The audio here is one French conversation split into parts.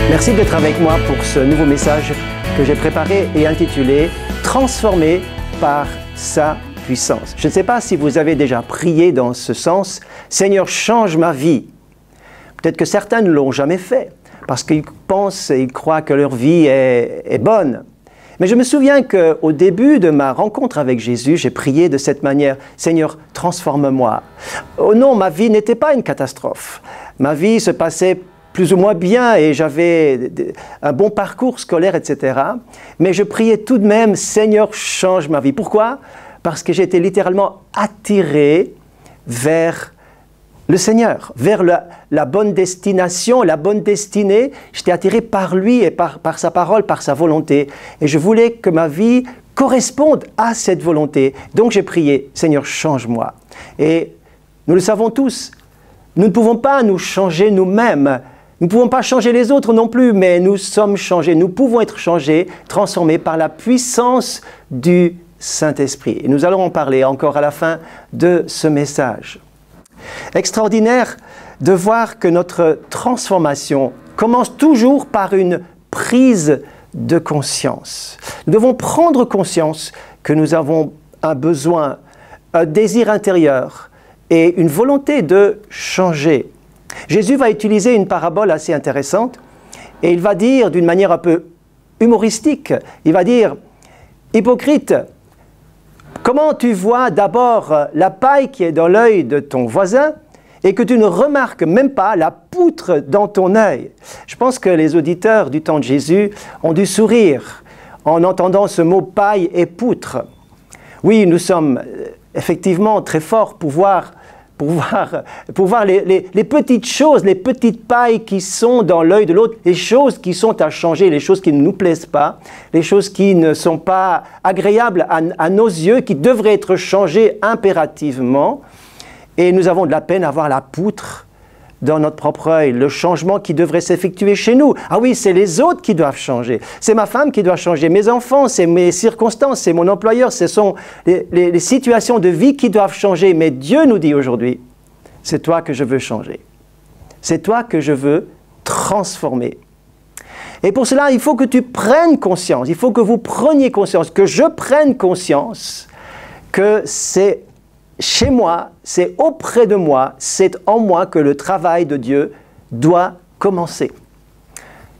Merci d'être avec moi pour ce nouveau message que j'ai préparé et intitulé « Transformé par sa puissance ». Je ne sais pas si vous avez déjà prié dans ce sens « Seigneur, change ma vie ». Peut-être que certains ne l'ont jamais fait parce qu'ils pensent et ils croient que leur vie est bonne. Mais je me souviens qu'au début de ma rencontre avec Jésus, j'ai prié de cette manière « Seigneur, transforme-moi ». Oh non, ma vie n'était pas une catastrophe. Ma vie se passait plus ou moins bien et j'avais un bon parcours scolaire, etc. Mais je priais tout de même, Seigneur, change ma vie. Pourquoi? Parce que j'étais littéralement attiré vers le Seigneur, vers la bonne destination, la bonne destinée. J'étais attiré par lui et par sa parole, par sa volonté. Et je voulais que ma vie corresponde à cette volonté. Donc j'ai prié, Seigneur, change-moi. Et nous le savons tous, nous ne pouvons pas nous changer nous-mêmes. Nous ne pouvons pas changer les autres non plus, mais nous sommes changés. Nous pouvons être changés, transformés par la puissance du Saint-Esprit. Et nous allons en parler encore à la fin de ce message. Extraordinaire de voir que notre transformation commence toujours par une prise de conscience. Nous devons prendre conscience que nous avons un besoin, un désir intérieur et une volonté de changer. Jésus va utiliser une parabole assez intéressante et il va dire d'une manière un peu humoristique, il va dire « Hypocrite, comment tu vois d'abord la paille qui est dans l'œil de ton voisin et que tu ne remarques même pas la poutre dans ton œil ?» Je pense que les auditeurs du temps de Jésus ont dû sourire en entendant ce mot « paille » et « poutre ». Oui, nous sommes effectivement très forts pour voir les petites choses, les petites pailles qui sont dans l'œil de l'autre, les choses qui sont à changer, les choses qui ne nous plaisent pas, les choses qui ne sont pas agréables à nos yeux, qui devraient être changées impérativement. Et nous avons de la peine à voir la poutre dans notre propre œil, le changement qui devrait s'effectuer chez nous. Ah oui, c'est les autres qui doivent changer. C'est ma femme qui doit changer, mes enfants, c'est mes circonstances, c'est mon employeur, ce sont les situations de vie qui doivent changer. Mais Dieu nous dit aujourd'hui, c'est toi que je veux changer. C'est toi que je veux transformer. Et pour cela, il faut que tu prennes conscience, il faut que vous preniez conscience, que je prenne conscience que c'est chez moi, c'est auprès de moi, c'est en moi que le travail de Dieu doit commencer.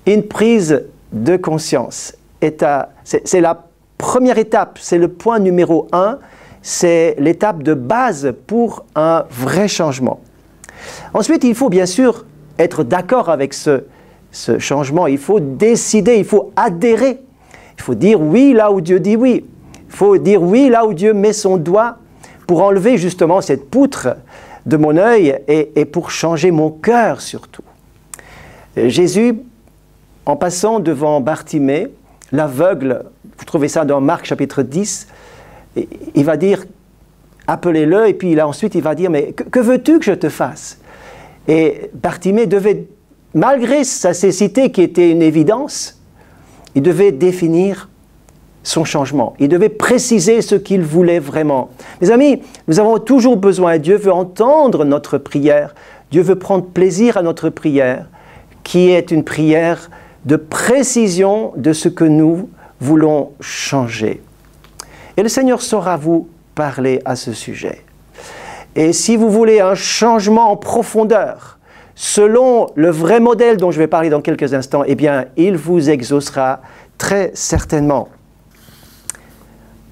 Une prise de conscience, c'est la première étape, c'est le point numéro 1, c'est l'étape de base pour un vrai changement. Ensuite, il faut bien sûr être d'accord avec ce changement, il faut décider, il faut adhérer, il faut dire oui là où Dieu dit oui, il faut dire oui là où Dieu met son doigt pour enlever justement cette poutre de mon œil et pour changer mon cœur surtout. Jésus, en passant devant Bartimée, l'aveugle, vous trouvez ça dans Marc chapitre 10, il va dire « appelez-le » et puis ensuite il va dire « mais que veux-tu que je te fasse ?» Et Bartimée devait, malgré sa cécité qui était une évidence, il devait définir son changement. Il devait préciser ce qu'il voulait vraiment. Mes amis, nous avons toujours besoin, Dieu veut entendre notre prière, Dieu veut prendre plaisir à notre prière, qui est une prière de précision de ce que nous voulons changer. Et le Seigneur saura vous parler à ce sujet. Et si vous voulez un changement en profondeur, selon le vrai modèle dont je vais parler dans quelques instants, eh bien, il vous exaucera très certainement.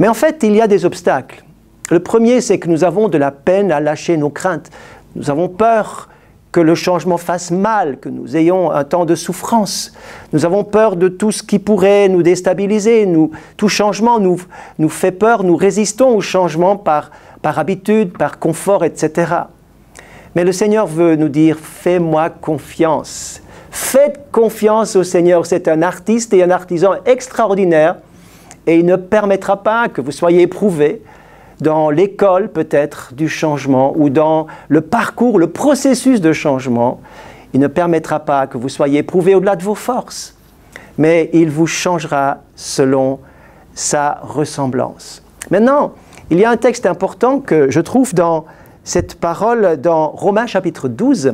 Mais en fait, il y a des obstacles. Le premier, c'est que nous avons de la peine à lâcher nos craintes. Nous avons peur que le changement fasse mal, que nous ayons un temps de souffrance. Nous avons peur de tout ce qui pourrait nous déstabiliser. Tout changement nous fait peur, nous résistons au changement par habitude, par confort, etc. Mais le Seigneur veut nous dire « fais-moi confiance ». Faites confiance au Seigneur. C'est un artiste et un artisan extraordinaire. Et il ne permettra pas que vous soyez éprouvés dans l'école peut-être du changement ou dans le parcours, le processus de changement. Il ne permettra pas que vous soyez éprouvés au-delà de vos forces. Mais il vous changera selon sa ressemblance. Maintenant, Il y a un texte important que je trouve dans cette parole dans Romains chapitre 12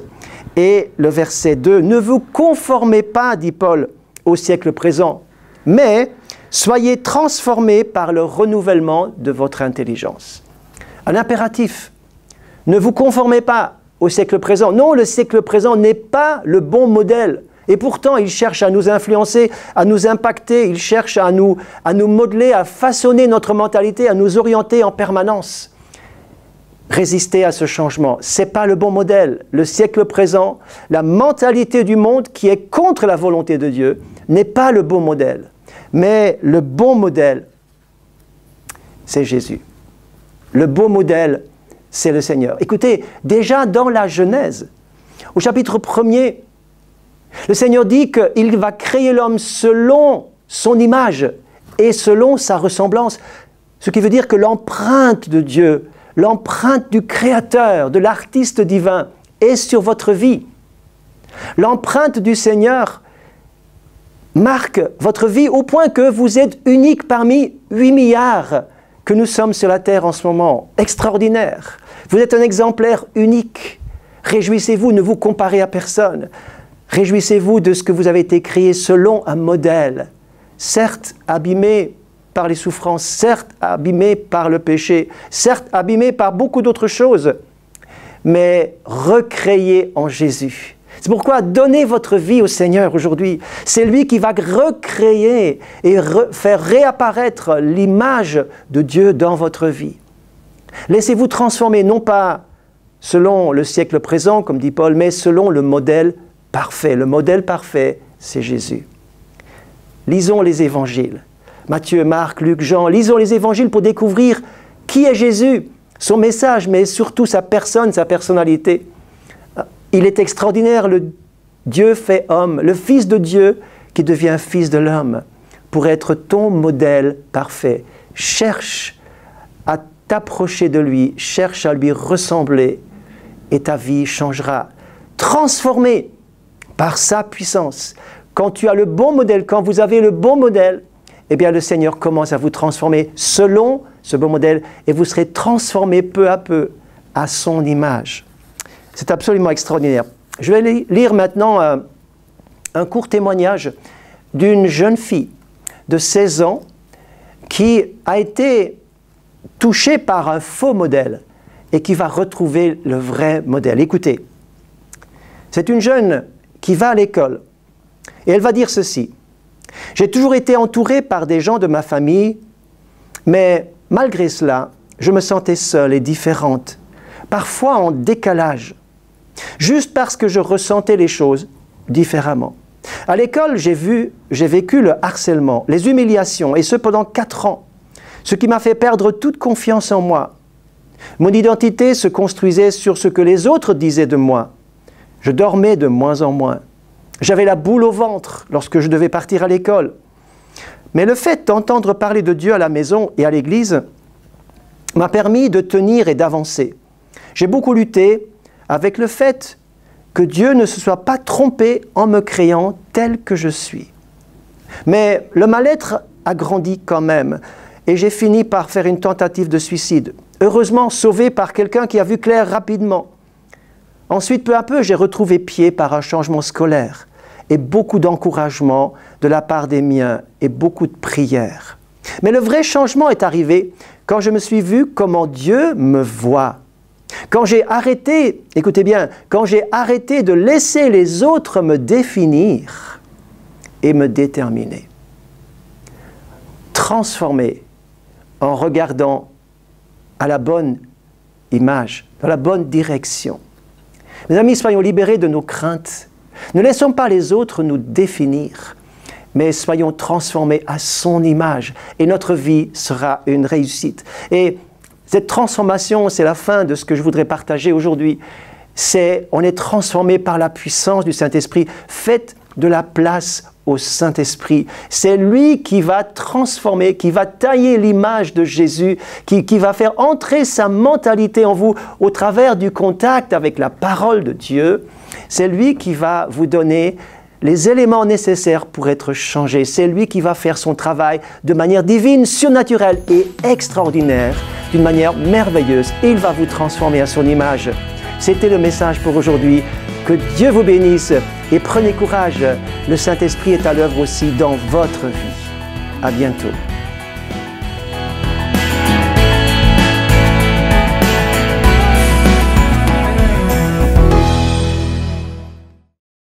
et le verset 2. « Ne vous conformez pas, dit Paul, au siècle présent, mais soyez transformés par le renouvellement de votre intelligence. » Un impératif. Ne vous conformez pas au siècle présent. Non, le siècle présent n'est pas le bon modèle. Et pourtant, il cherche à nous influencer, à nous impacter, il cherche à nous modeler, à façonner notre mentalité, à nous orienter en permanence. Résister à ce changement, ce n'est pas le bon modèle. Le siècle présent, la mentalité du monde qui est contre la volonté de Dieu n'est pas le bon modèle. Mais le bon modèle, c'est Jésus. Le beau modèle, c'est le Seigneur. Écoutez, déjà dans la Genèse, au chapitre 1er, le Seigneur dit qu'il va créer l'homme selon son image et selon sa ressemblance. Ce qui veut dire que l'empreinte de Dieu, l'empreinte du Créateur, de l'artiste divin, est sur votre vie. L'empreinte du Seigneur marque votre vie au point que vous êtes unique parmi 8 milliards que nous sommes sur la terre en ce moment. Extraordinaire. Vous êtes un exemplaire unique. Réjouissez-vous, ne vous comparez à personne. Réjouissez-vous de ce que vous avez été créé selon un modèle, certes abîmé par les souffrances, certes abîmé par le péché, certes abîmé par beaucoup d'autres choses, mais recréé en Jésus. C'est pourquoi donnez votre vie au Seigneur aujourd'hui. C'est lui qui va recréer et faire réapparaître l'image de Dieu dans votre vie. Laissez-vous transformer, non pas selon le siècle présent, comme dit Paul, mais selon le modèle parfait. Le modèle parfait, c'est Jésus. Lisons les évangiles. Matthieu, Marc, Luc, Jean. Lisons les évangiles pour découvrir qui est Jésus, son message, mais surtout sa personne, sa personnalité. Il est extraordinaire, le Dieu fait homme, le Fils de Dieu qui devient Fils de l'homme, pour être ton modèle parfait. Cherche à t'approcher de lui, cherche à lui ressembler et ta vie changera. Transformée par sa puissance. Quand tu as le bon modèle, quand vous avez le bon modèle, eh bien le Seigneur commence à vous transformer selon ce bon modèle et vous serez transformés peu à peu à son image. C'est absolument extraordinaire. Je vais lire maintenant un court témoignage d'une jeune fille de 16 ans qui a été touchée par un faux modèle et qui va retrouver le vrai modèle. Écoutez, c'est une jeune qui va à l'école et elle va dire ceci. « J'ai toujours été entourée par des gens de ma famille, mais malgré cela, je me sentais seule et différente, parfois en décalage, juste parce que je ressentais les choses différemment. À l'école, j'ai vécu le harcèlement, les humiliations, et ce pendant 4 ans, ce qui m'a fait perdre toute confiance en moi. Mon identité se construisait sur ce que les autres disaient de moi. Je dormais de moins en moins. J'avais la boule au ventre lorsque je devais partir à l'école. Mais le fait d'entendre parler de Dieu à la maison et à l'église m'a permis de tenir et d'avancer. J'ai beaucoup lutté avec le fait que Dieu ne se soit pas trompé en me créant tel que je suis. Mais le mal-être a grandi quand même et j'ai fini par faire une tentative de suicide. Heureusement sauvé par quelqu'un qui a vu clair rapidement. Ensuite, peu à peu, j'ai retrouvé pied par un changement scolaire et beaucoup d'encouragement de la part des miens et beaucoup de prières. Mais le vrai changement est arrivé quand je me suis vu comment Dieu me voit. Quand j'ai arrêté, écoutez bien, quand j'ai arrêté de laisser les autres me définir et me déterminer. Transformé en regardant à la bonne image, dans la bonne direction. Mes amis, soyons libérés de nos craintes. Ne laissons pas les autres nous définir, mais soyons transformés à son image et notre vie sera une réussite. Et cette transformation, c'est la fin de ce que je voudrais partager aujourd'hui. On est transformé par la puissance du Saint-Esprit. Faites de la place au Saint-Esprit. C'est lui qui va transformer, qui va tailler l'image de Jésus, qui va faire entrer sa mentalité en vous au travers du contact avec la parole de Dieu. C'est lui qui va vous donner les éléments nécessaires pour être changé. C'est lui qui va faire son travail de manière divine, surnaturelle et extraordinaire, d'une manière merveilleuse. Et il va vous transformer à son image. C'était le message pour aujourd'hui. Que Dieu vous bénisse et prenez courage. Le Saint-Esprit est à l'œuvre aussi dans votre vie. À bientôt.